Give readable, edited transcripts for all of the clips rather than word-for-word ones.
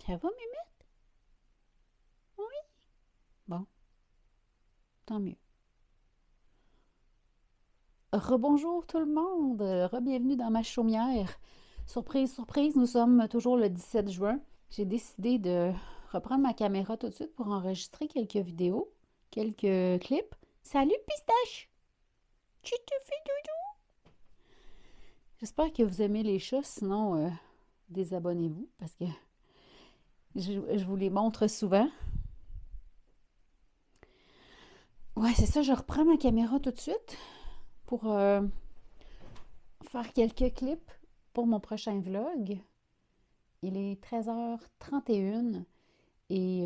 Ça va, Mémé? Oui. Bon, tant mieux. Rebonjour tout le monde. Rebienvenue dans ma chaumière. Surprise, surprise, nous sommes toujours le 17 juin. J'ai décidé de reprendre ma caméra tout de suite pour enregistrer quelques vidéos, quelques clips. Salut, pistache! Tu te fais doudou? J'espère que vous aimez les chats, sinon désabonnez-vous parce que je vous les montre souvent. Ouais, c'est ça, je reprends ma caméra tout de suite pour faire quelques clips pour mon prochain vlog. Il est 13h31 et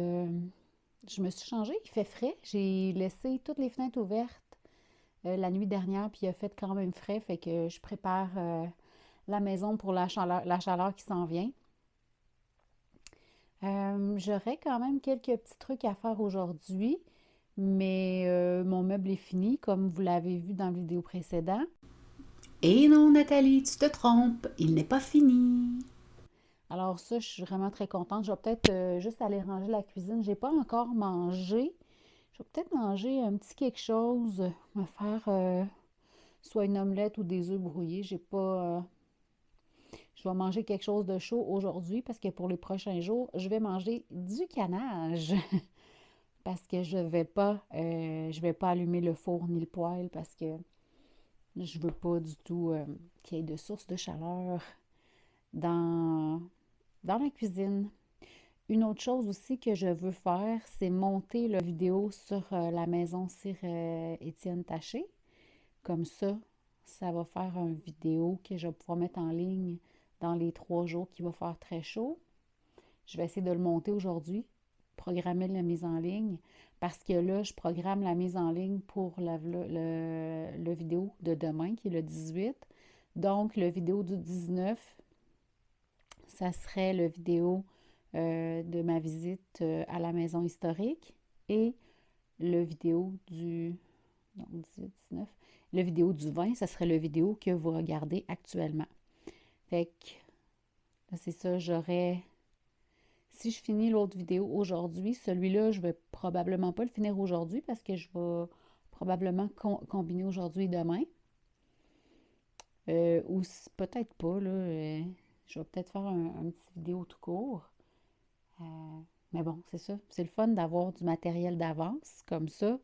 je me suis changée, il fait frais. J'ai laissé toutes les fenêtres ouvertes la nuit dernière, puis il a fait quand même frais, fait que je prépare la maison pour la chaleur qui s'en vient. J'aurais quand même quelques petits trucs à faire aujourd'hui, mais mon meuble est fini, comme vous l'avez vu dans la vidéo précédente. Et non, Nathalie, tu te trompes, il n'est pas fini. Alors ça, je suis vraiment très contente. Je vais peut-être juste aller ranger la cuisine. J'ai pas encore mangé. Je vais peut-être manger un petit quelque chose, me faire soit une omelette ou des œufs brouillés. J'ai pas. Je vais manger quelque chose de chaud aujourd'hui parce que pour les prochains jours, je vais manger du canage parce que je vais pas allumer le four ni le poêle parce que je veux pas du tout qu'il y ait de source de chaleur dans dans la cuisine. Une autre chose aussi que je veux faire, c'est monter la vidéo sur la maison Cire Étienne Taché. Comme ça va faire une vidéo que je vais pouvoir mettre en ligne dans les 3 jours qui va faire très chaud. Je vais essayer de le monter aujourd'hui, programmer la mise en ligne, parce que là, je programme la mise en ligne pour le vidéo de demain, qui est le 18. Donc, le vidéo du 19, ça serait le vidéo de ma visite à la maison historique et le vidéo du non, 18, 19, le vidéo du 20, ça serait le vidéo que vous regardez actuellement. Fait que là, c'est ça, j'aurais si je finis l'autre vidéo aujourd'hui, celui-là, je vais probablement pas le finir aujourd'hui parce que je vais probablement combiner aujourd'hui et demain. Ou peut-être pas, là. Je vais peut-être faire un petit vidéo tout court. Euh, mais bon, c'est ça. C'est le fun d'avoir du matériel d'avance. Comme ça,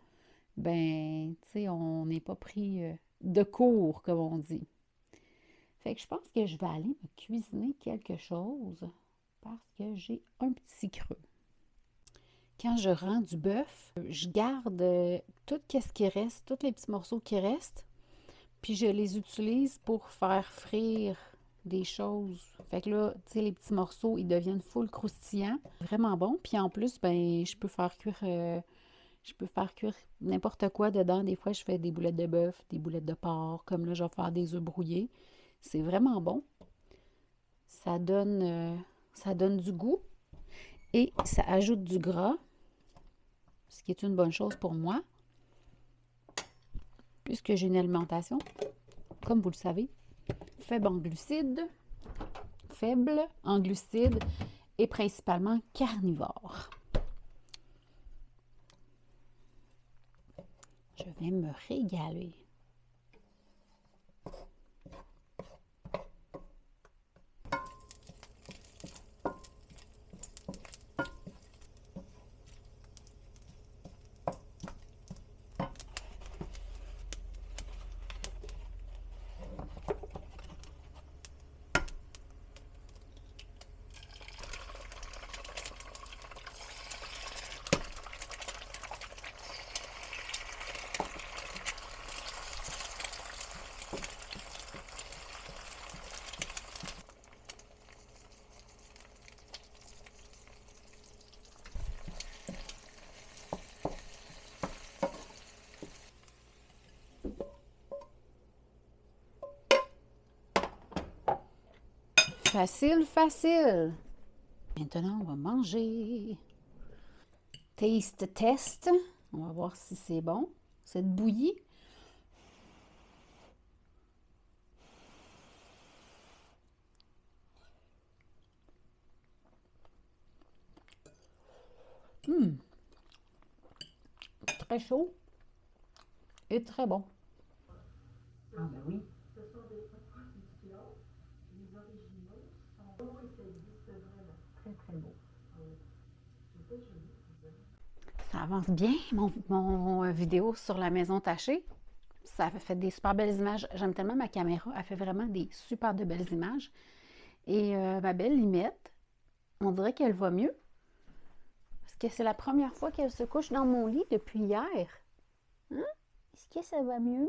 ben, tu sais, on n'est pas pris de court, comme on dit. Fait que je pense que je vais aller me cuisiner quelque chose parce que j'ai un petit creux. Quand je rends du bœuf, je garde tout ce qui reste, tous les petits morceaux qui restent, puis je les utilise pour faire frire des choses. Fait que là, tu sais, les petits morceaux, ils deviennent full croustillants, vraiment bon. Puis en plus, ben, je peux faire cuire n'importe quoi dedans. Des fois, je fais des boulettes de bœuf, des boulettes de porc, comme là, je vais faire des œufs brouillés. C'est vraiment bon. Ça donne, euh, ça donne du goût et ça ajoute du gras, ce qui est une bonne chose pour moi, puisque j'ai une alimentation, comme vous le savez, faible en glucides, faible en glucides et principalement carnivore. Je vais me régaler. Facile, facile. Maintenant, on va manger. Taste test. On va voir si c'est bon. Cette bouillie. très chaud et très bon. Ah ben oui. Très très beau. Ça avance bien, mon vidéo sur la maison tachée. Ça fait des super belles images. J'aime tellement ma caméra. Elle fait vraiment des super de belles images. Et ma belle Limette, on dirait qu'elle va mieux. Parce que c'est la première fois qu'elle se couche dans mon lit depuis hier. Hein? Est-ce que ça va mieux, Mimi?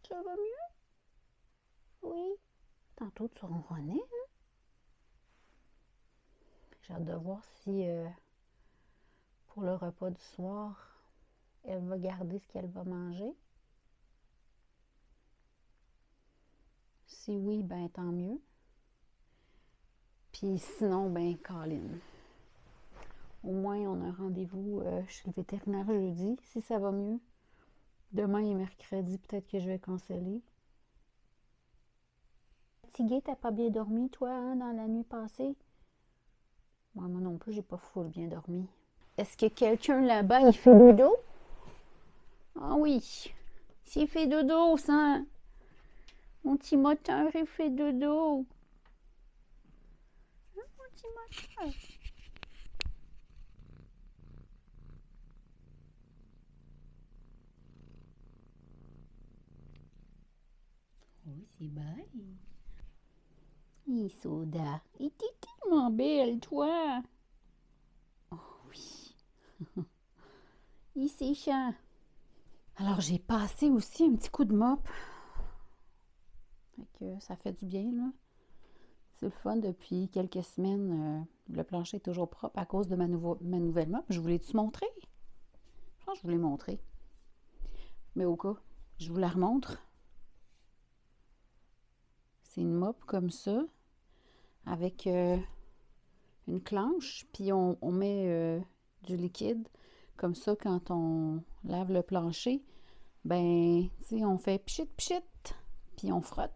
Ça va mieux? Oui. Tantôt, tu ronronnais, hein? J'ai hâte de voir si, pour le repas du soir, elle va garder ce qu'elle va manger. Si oui, ben tant mieux. Puis sinon, ben Colin. Au moins, on a un rendez-vous chez le vétérinaire jeudi, si ça va mieux. Demain et mercredi, peut-être que je vais canceller. Fatiguée, t'as pas bien dormi, toi, hein, dans la nuit passée? Moi non plus, j'ai pas full bien dormi. Est-ce que quelqu'un là-bas, il fait dodo? Ah oui, s'il fait dodo, ça. Mon petit moteur, il fait dodo. Hein, mon petit moteur. Oui, c'est belle. Soda, il était tellement belle, toi. Oh oui. Il s'échant. Alors, j'ai passé aussi un petit coup de mop. Fait que ça fait du bien, là. C'est le fun depuis quelques semaines. Le plancher est toujours propre à cause de ma nouvelle mop. Je voulais-tu montrer? Je pense que je voulais montrer. Mais au cas, je vous la remontre. C'est une mop comme ça, avec une clenche, puis on met du liquide. Comme ça, quand on lave le plancher, ben, tu sais, on fait pchit pchit, puis on frotte.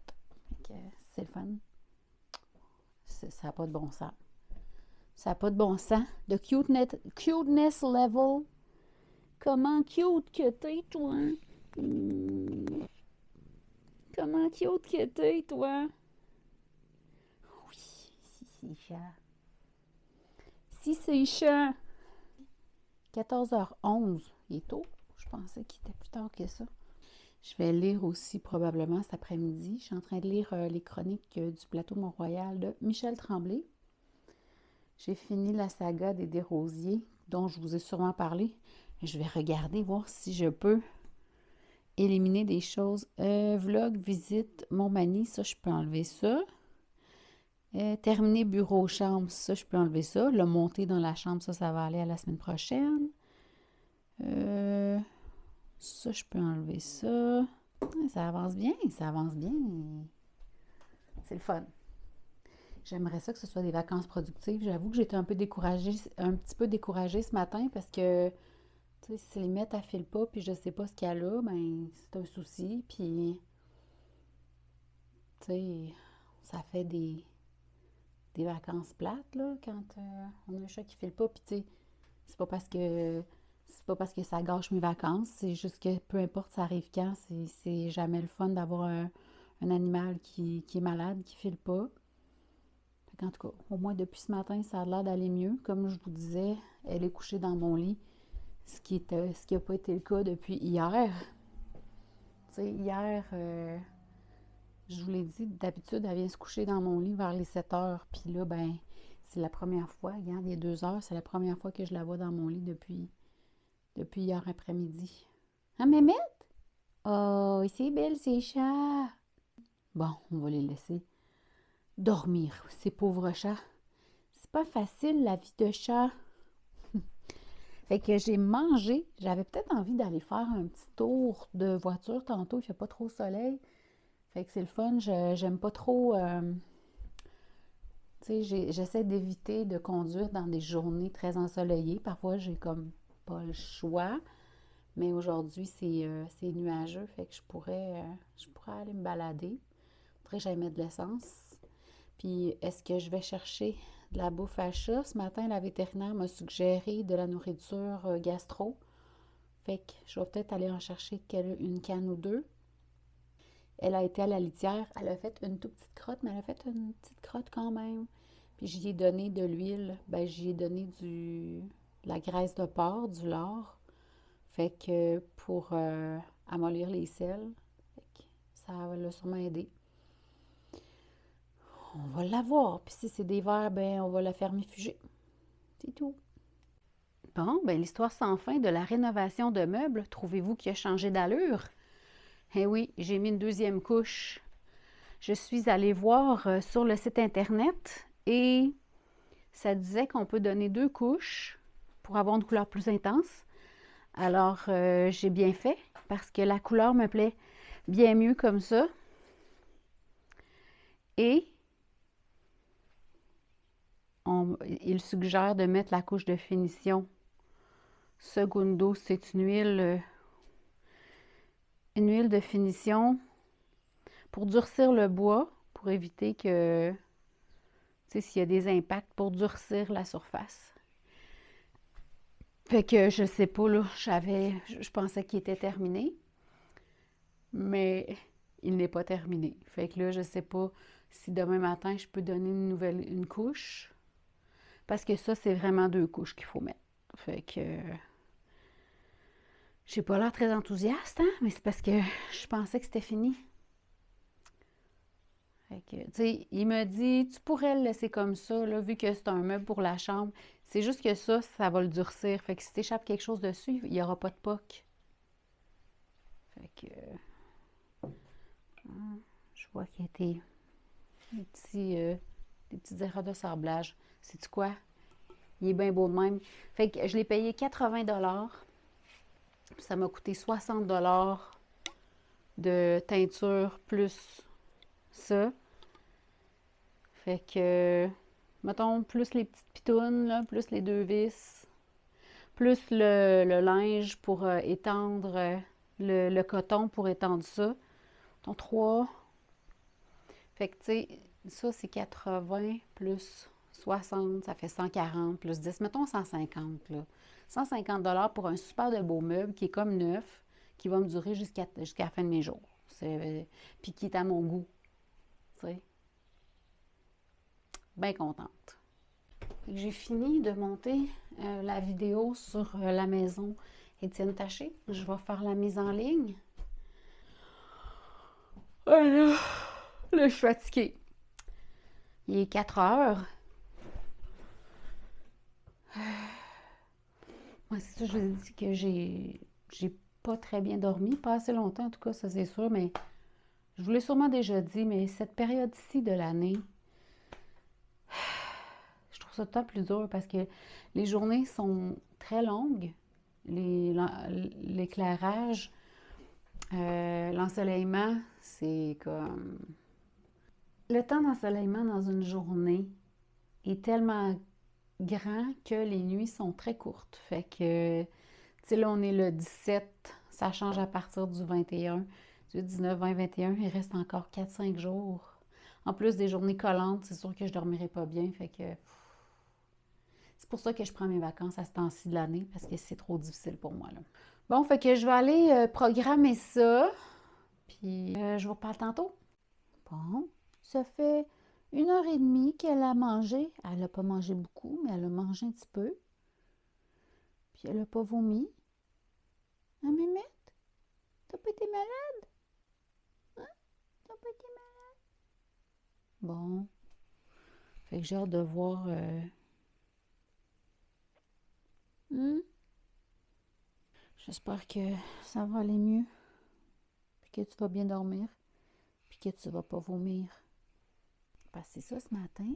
C'est le fun. Ça n'a pas de bon sens. Ça n'a pas de bon sens. De cuteness level. Comment cute que t'es, toi? Comment cute que t'es, toi? Oui, si c'est chat. Si c'est chat. 14h11. Il est tôt. Je pensais qu'il était plus tard que ça. Je vais lire aussi probablement cet après-midi. Je suis en train de lire les chroniques du plateau Mont-Royal de Michel Tremblay. J'ai fini la saga des Desrosiers, dont je vous ai sûrement parlé. Je vais regarder, voir si je peux éliminer des choses. Vlog, visite, Montmagny, ça, je peux enlever ça. Terminer bureau, chambre, ça, je peux enlever ça. Le monter dans la chambre, ça va aller à la semaine prochaine. Ça, je peux enlever ça. Ça avance bien, ça avance bien. C'est le fun. J'aimerais ça que ce soit des vacances productives. J'avoue que j'étais un petit peu découragée ce matin parce que, tu sais, si les mettre à file pas puis je sais pas ce qu'il y a là, ben c'est un souci. Puis, tu sais, ça fait des vacances plates, là, quand on a un chat qui file pas. Puis, tu sais, c'est pas parce que ça gâche mes vacances. C'est juste que peu importe ça arrive quand, c'est jamais le fun d'avoir un animal qui est malade, qui file pas. En tout cas, au moins depuis ce matin, ça a l'air d'aller mieux. Comme je vous disais, elle est couchée dans mon lit, ce qui n'a pas été le cas depuis hier. Tu sais, hier, je vous l'ai dit, d'habitude, elle vient se coucher dans mon lit vers les 7 heures. Puis là, ben, c'est la première fois, regarde, il y a 2 heures, c'est la première fois que je la vois dans mon lit depuis hier après-midi. Ah, Mémette? Oh, c'est belle, ces chats. Bon, on va les laisser dormir, ces pauvres chats. C'est pas facile, la vie de chat. Fait que j'ai mangé. J'avais peut-être envie d'aller faire un petit tour de voiture tantôt. Il fait pas trop soleil. Fait que c'est le fun. J'aime pas trop... tu sais, j'essaie d'éviter de conduire dans des journées très ensoleillées. Parfois, j'ai comme pas le choix. Mais aujourd'hui, c'est nuageux. Fait que je pourrais aller me balader. Faudrait que j'aille mettre de l'essence. Puis, est-ce que je vais chercher de la bouffe à chat. Ce matin, la vétérinaire m'a suggéré de la nourriture gastro. Fait que je vais peut-être aller en chercher une canne ou deux. Elle a été à la litière. Elle a fait une toute petite crotte, mais elle a fait une petite crotte quand même. Puis j'y ai donné de l'huile. Ben, j'y ai donné de la graisse de porc, du lard. Fait que pour amollir les selles, fait que ça l'a sûrement aidé. On va l'avoir. Puis si c'est des vers, ben on va la faire mifuger. C'est tout. Bon, ben l'histoire sans fin de la rénovation de meubles, trouvez-vous qu'il a changé d'allure? Eh oui, j'ai mis une deuxième couche. Je suis allée voir sur le site internet et ça disait qu'on peut donner 2 couches pour avoir une couleur plus intense. Alors, j'ai bien fait parce que la couleur me plaît bien mieux comme ça. Et il suggère de mettre la couche de finition. Segundo, c'est une huile de finition pour durcir le bois, pour éviter que, tu sais, s'il y a des impacts, pour durcir la surface. Fait que je sais pas, là, je pensais qu'il était terminé, mais il n'est pas terminé. Fait que là, je sais pas si demain matin, je peux donner une couche, parce que ça, c'est vraiment 2 couches qu'il faut mettre. Fait que j'ai pas l'air très enthousiaste, hein, mais c'est parce que je pensais que c'était fini. Fait que, tu sais, il me dit, tu pourrais le laisser comme ça, là, vu que c'est un meuble pour la chambre. C'est juste que ça va le durcir. Fait que si t'échappes quelque chose dessus, il n'y aura pas de poc. Fait que, je vois qu'il y a des petites erreurs de sablage. Sais-tu quoi? Il est bien beau de même. Fait que je l'ai payé 80 $. Ça m'a coûté 60 $ de teinture plus ça. Fait que, mettons, plus les petites pitounes, là, plus les 2 vis, plus le linge pour étendre, le coton pour étendre ça. Donc, 3. Fait que, tu sais, ça, c'est 80 plus 60, ça fait 140 plus 10. Mettons 150, là. 150 $ pour un super de beau meuble qui est comme neuf, qui va me durer jusqu'à la fin de mes jours. Puis qui est à mon goût, tu sais. Bien contente. J'ai fini de monter la vidéo sur la maison Étienne Taché. Je vais faire la mise en ligne. Voilà. Là, je suis fatiguée. Il est 4 heures. Moi, c'est ça, je vous ai dit que j'ai pas très bien dormi. Pas assez longtemps, en tout cas, ça c'est sûr, mais je vous l'ai sûrement déjà dit, mais cette période-ci de l'année, je trouve ça tout le temps plus dur parce que les journées sont très longues. L'éclairage, l'ensoleillement, c'est comme... Le temps d'ensoleillement dans une journée est tellement grand que les nuits sont très courtes. Fait que, tu sais, là, on est le 17, ça change à partir du 21, du 19, 20, 21, il reste encore 4-5 jours. En plus des journées collantes, c'est sûr que je dormirai pas bien, fait que... C'est pour ça que je prends mes vacances à ce temps-ci de l'année, parce que c'est trop difficile pour moi, là. Bon, fait que je vais aller programmer ça, puis je vous reparle tantôt. Bon, ça fait 1 heure et demie qu'elle a mangé. Elle n'a pas mangé beaucoup, mais elle a mangé un petit peu. Puis elle n'a pas vomi. Hein, Mémette? T'as pas été malade? Hein? T'as pas été malade? Bon. Fait que j'ai hâte de voir. J'espère que ça va aller mieux. Puis que tu vas bien dormir. Puis que tu vas pas vomir. Parce que c'est ça ce matin.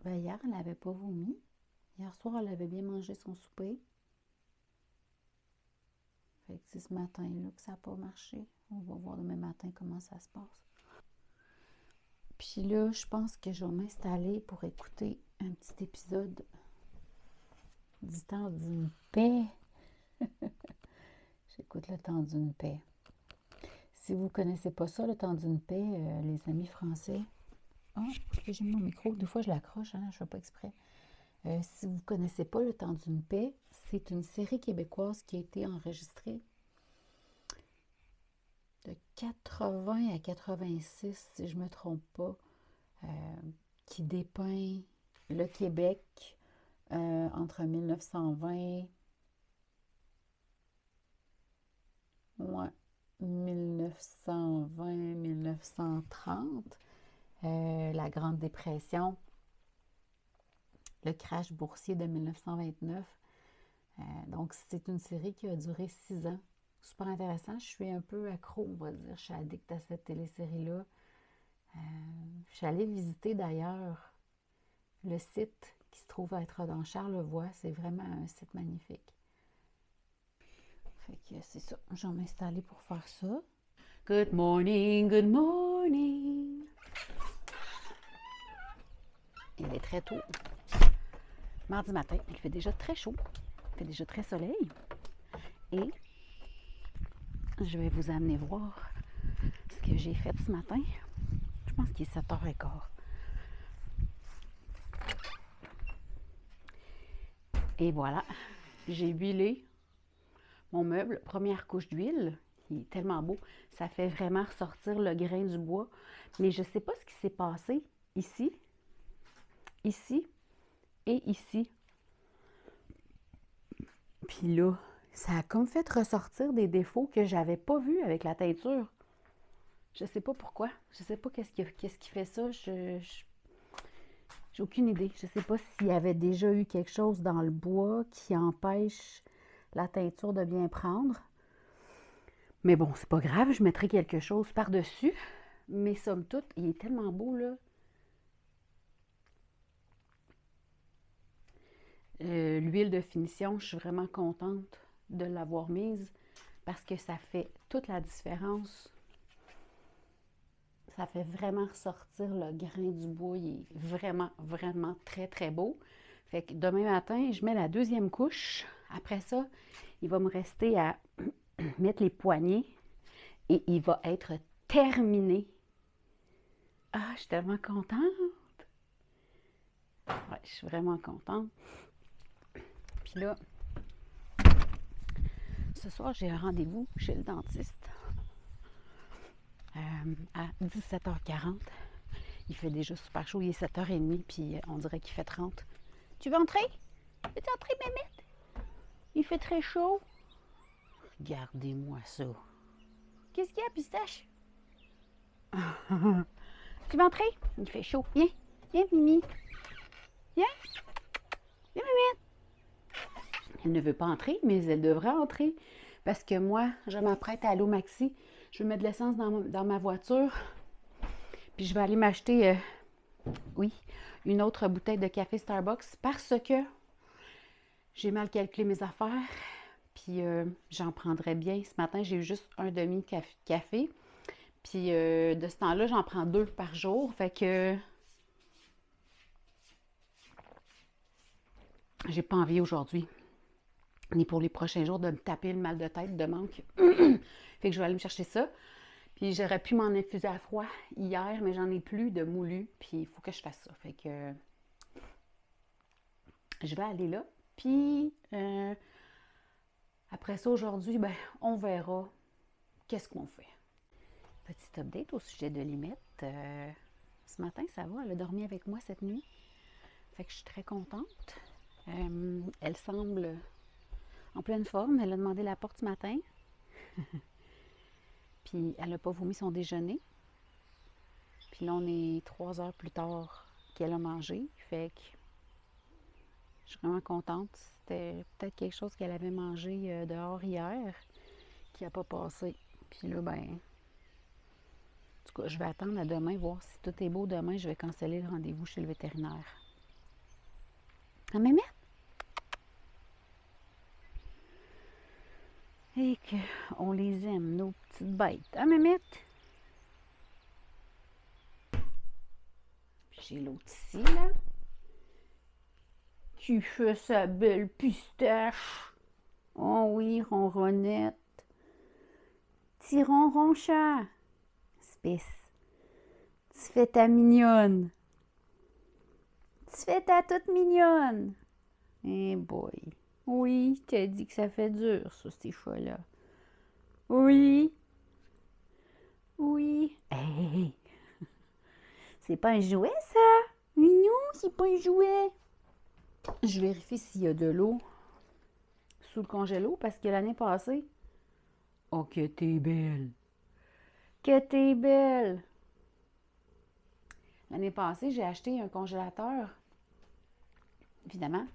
Ben hier, elle n'avait pas vomi. Hier soir, elle avait bien mangé son souper. Fait que c'est ce matin-là que ça n'a pas marché. On va voir demain matin comment ça se passe. Puis là, je pense que je vais m'installer pour écouter un petit épisode du temps d'une paix. J'écoute le temps d'une paix. Si vous ne connaissez pas ça, le temps d'une paix, les amis français. Ah, j'ai mis mon micro. Des fois, je l'accroche, hein, je ne fais pas exprès. Si vous ne connaissez pas le temps d'une paix, c'est une série québécoise qui a été enregistrée de 80 à 86, si je ne me trompe pas, qui dépeint le Québec entre 1920 ouais, 1920-1930, la Grande Dépression, le crash boursier de 1929. Donc, c'est une série qui a duré 6 ans. Super intéressant. Je suis un peu accro, on va dire. Je suis addict à cette télésérie-là. Je suis allée visiter d'ailleurs le site qui se trouve être dans Charlevoix. C'est vraiment un site magnifique. Fait que c'est ça. Je vais m'installer pour faire ça. Good morning, good morning. Il est très tôt. Mardi matin, il fait déjà très chaud. Il fait déjà très soleil. Et je vais vous amener voir ce que j'ai fait ce matin. Je pense qu'il est 7h15. Et voilà, j'ai huilé mon meuble. Première couche d'huile. Il est tellement beau. Ça fait vraiment ressortir le grain du bois. Mais je ne sais pas ce qui s'est passé ici, ici et ici. Puis là, ça a comme fait ressortir des défauts que j'avais pas vus avec la teinture. Je sais pas pourquoi. Je sais pas qu'est-ce qui fait ça. J'ai aucune idée. Je sais pas s'il y avait déjà eu quelque chose dans le bois qui empêche la teinture de bien prendre. Mais bon, c'est pas grave. Je mettrai quelque chose par-dessus. Mais somme toute, il est tellement beau, là. L'huile de finition, je suis vraiment contente de l'avoir mise parce que ça fait toute la différence. Ça fait vraiment ressortir le grain du bois. Il est vraiment, vraiment très, très beau. Fait que demain matin, je mets la deuxième couche. Après ça, il va me rester à mettre les poignées et il va être terminé. Ah, je suis tellement contente. Ouais, je suis vraiment contente. Puis là, ce soir, j'ai un rendez-vous chez le dentiste à 17h40. Il fait déjà super chaud, il est 7h30, puis on dirait qu'il fait 30. Tu veux entrer? Veux-tu entrer, Mémette? Il fait très chaud. Regardez-moi ça. Qu'est-ce qu'il y a, Pistache? Tu veux entrer? Il fait chaud. Viens, viens, Mimi. Viens. Viens, Mémette. Elle ne veut pas entrer, mais elle devrait entrer. Parce que moi, je m'apprête à aller au Maxi. Je vais mettre de l'essence dans ma voiture. Puis je vais aller m'acheter, une autre bouteille de café Starbucks parce que j'ai mal calculé mes affaires. Puis j'en prendrais bien. Ce matin, j'ai eu juste un demi-café. Puis de ce temps-là, j'en prends 2 par jour. Fait que j'ai pas envie aujourd'hui, ni pour les prochains jours, de me taper le mal de tête de manque. Fait que je vais aller me chercher ça. Puis j'aurais pu m'en infuser à froid hier, mais j'en ai plus de moulu. Puis il faut que je fasse ça. Fait que je vais aller là. Puis après ça, aujourd'hui, ben, on verra qu'est-ce qu'on fait. Petit update au sujet de Limette. Ce matin, ça va. Elle a dormi avec moi cette nuit. Fait que je suis très contente. Elle semble en pleine forme. Elle a demandé la porte ce matin. Puis elle n'a pas vomi son déjeuner. Puis là, on est 3 heures plus tard qu'elle a mangé. Fait que je suis vraiment contente. C'était peut-être quelque chose qu'elle avait mangé dehors hier qui n'a pas passé. Puis là, ben, en tout cas, je vais attendre à demain, voir si tout est beau demain. Je vais canceller le rendez-vous chez le vétérinaire. Ah, Mémette? Et qu'on les aime, nos petites bêtes. Ah, Mémette? Puis j'ai l'autre ici, là. Qui fait sa belle pistache. Oh oui, ronronnette. Petit ronron chat. Espèce. Tu fais ta mignonne. Tu fais ta toute mignonne. Eh boy. Oui, je t'ai dit que ça fait dur, ça, ces chats-là. Oui. Oui. Hey, c'est pas un jouet, ça? Mignon, c'est pas un jouet. Je vérifie s'il y a de l'eau sous le congélo parce que l'année passée. Oh, que t'es belle! Que t'es belle! L'année passée, j'ai acheté un congélateur, évidemment.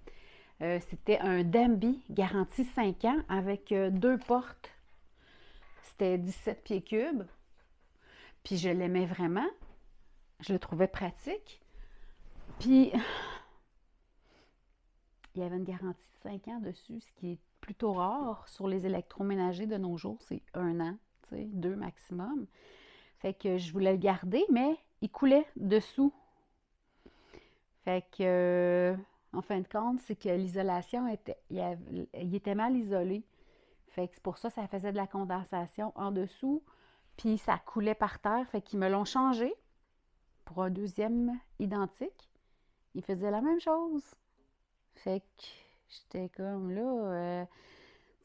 C'était un Dambi, garantie 5 ans, avec deux portes. C'était 17 pieds cubes. Puis je l'aimais vraiment. Je le trouvais pratique. Puis il y avait une garantie de 5 ans dessus, ce qui est plutôt rare sur les électroménagers de nos jours. C'est 1 an, tu sais, 2 maximum. Fait que je voulais le garder, mais il coulait dessous. Fait que, en fin de compte, c'est que l'isolation était, il était mal isolé. Fait que c'est pour ça que ça faisait de la condensation en dessous, puis ça coulait par terre. Fait qu'ils me l'ont changé pour un deuxième identique. Il faisait la même chose. Fait que j'étais comme là,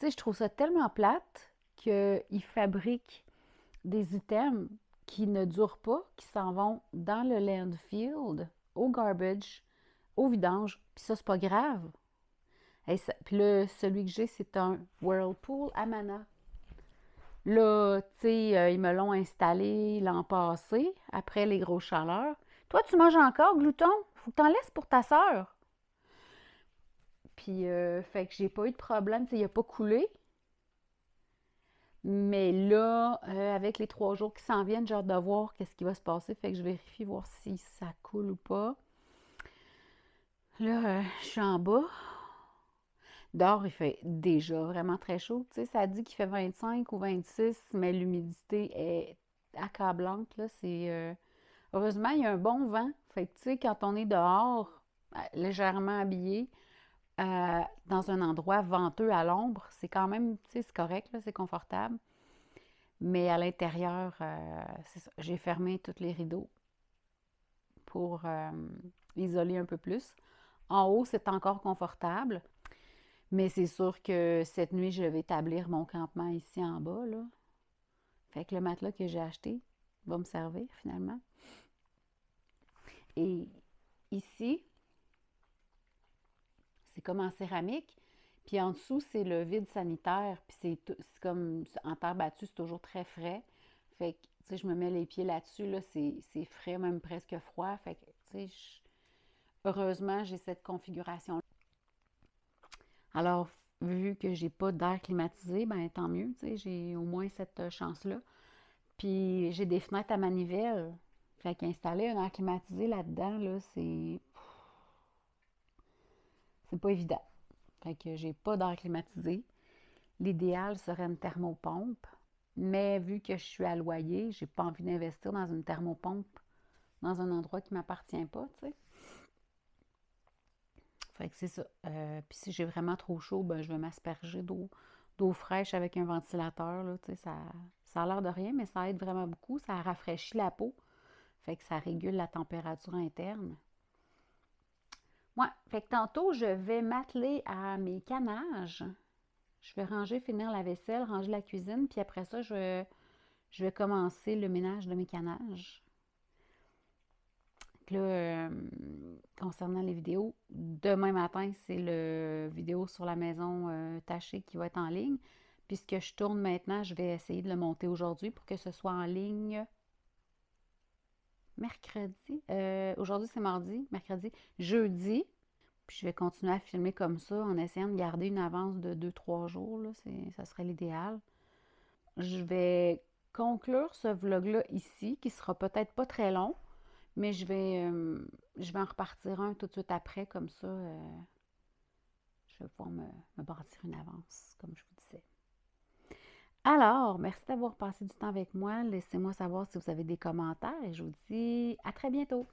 tu sais, je trouve ça tellement plate qu'ils fabriquent des items qui ne durent pas, qui s'en vont dans le landfill, au garbage, au vidange, puis ça, c'est pas grave. Puis là, celui que j'ai, c'est un Whirlpool Amana. Là, tu sais, ils me l'ont installé l'an passé, après les grosses chaleurs. Toi, tu manges encore, glouton? Faut que t'en laisses pour ta sœur. Puis, fait que j'ai pas eu de problème, tu sais, il a pas coulé. Mais là, avec les 3 jours qui s'en viennent, j'ai hâte de voir qu'est-ce qui va se passer. Fait que je vérifie voir si ça coule ou pas. Là, je suis en bas. Dehors, il fait déjà vraiment très chaud. Tu sais, ça dit qu'il fait 25 ou 26, mais l'humidité est accablante. Là, heureusement, il y a un bon vent. Fait que, tu sais, quand on est dehors, légèrement habillé, dans un endroit venteux à l'ombre, c'est quand même, tu sais, c'est correct, là, c'est confortable. Mais à l'intérieur, c'est ça. J'ai fermé tous les rideaux pour isoler un peu plus. En haut, c'est encore confortable. Mais c'est sûr que cette nuit, je vais établir mon campement ici en bas, là. Fait que le matelas que j'ai acheté va me servir finalement. Et ici, c'est comme en céramique. Puis en dessous, c'est le vide sanitaire. Puis c'est comme en terre battue, c'est toujours très frais. Fait que, tu sais, je me mets les pieds là-dessus, là, c'est frais, même presque froid. Fait que, tu sais, heureusement, j'ai cette configuration-là. Alors, vu que j'ai pas d'air climatisé, ben tant mieux, tu sais, j'ai au moins cette chance-là. Puis j'ai des fenêtres à manivelle. Fait qu'installer un air climatisé là-dedans, là, c'est pas évident. Fait que j'ai pas d'air climatisé. L'idéal serait une thermopompe. Mais vu que je suis à loyer, j'ai pas envie d'investir dans une thermopompe dans un endroit qui m'appartient pas, tu sais. Fait que c'est ça. Puis si j'ai vraiment trop chaud, ben, je vais m'asperger d'eau fraîche avec un ventilateur, là, tu sais, ça a l'air de rien, mais ça aide vraiment beaucoup. Ça rafraîchit la peau. Fait que ça régule la température interne. Ouais, fait que tantôt, je vais m'atteler à mes canages. Je vais ranger, finir la vaisselle, ranger la cuisine, puis après ça, je vais commencer le ménage de mes canages. Là, concernant les vidéos, demain matin, c'est le vidéo sur la maison tachée qui va être en ligne. Puis ce que je tourne maintenant, je vais essayer de le monter aujourd'hui pour que ce soit en ligne mercredi. Aujourd'hui, c'est mardi, mercredi, jeudi. Puis je vais continuer à filmer comme ça en essayant de garder une avance de 2-3 jours. Là, ça serait l'idéal. Je vais conclure ce vlog-là ici, qui sera peut-être pas très long, mais je vais en repartir un tout de suite après, comme ça, je vais pouvoir me bâtir une avance, comme je vous disais. Alors, merci d'avoir passé du temps avec moi. Laissez-moi savoir si vous avez des commentaires et je vous dis à très bientôt.